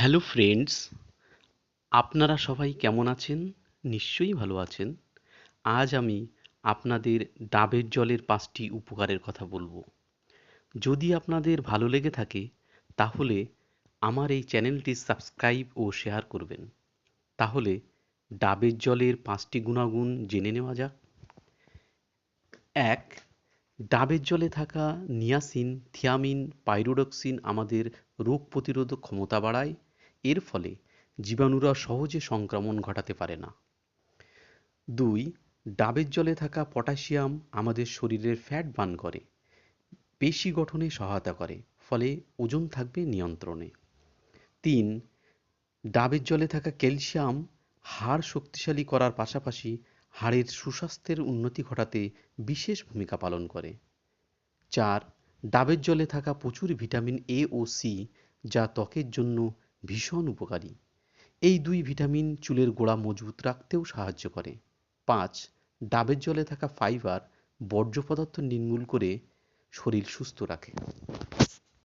Hello friends, আপনারা সবাই কেমন আছেন? নিশ্চয়ই ভালো আছেন। আজ আমি আপনাদের ডাবের জলের ৫টি উপকারের কথা বলবো। যদি আপনাদের ভালো লেগে থাকে তাহলে আমার এই চ্যানেলটি সাবস্ক্রাইব ও শেয়ার করবেন। তাহলে ডাবের জলের ৫টি গুণাগুণ জেনে নেওয়া যাক। ১. ডাবের জলে থাকা নিয়াসিন, থিয়ামিন, পাইরোডক্সিন আমাদের রোগ প্রতিরোধক ক্ষমতা বাড়ায়। এর ফলে জীবাণুরা সহজে সংক্রমণ ঘটাতে পারে না। ২. ডাবের জলে থাকা পটাশিয়াম আমাদের শরীরের ফ্যাট বার্ন করে, পেশি গঠনে সহায়তা করে, ফলে ওজন থাকবে নিয়ন্ত্রণে। ৩. ডাবের জলে থাকা ক্যালসিয়াম হাড় শক্তিশালী করার পাশাপাশি হাড়ের সুস্বাস্থ্যের উন্নতি ঘটাতে বিশেষ ভূমিকা পালন করে। ৪. ডাবের জলে থাকা প্রচুর ভিটামিন এ ও সি, যা ত্বকের জন্য ভীষণ উপকারী। এই দুই ভিটামিন চুলের গোড়া মজবুত রাখতেও সাহায্য করে। ৫. ডাবের জলে থাকা ফাইবার বর্জ্য পদার্থ নির্মূল করে শরীর সুস্থ রাখে।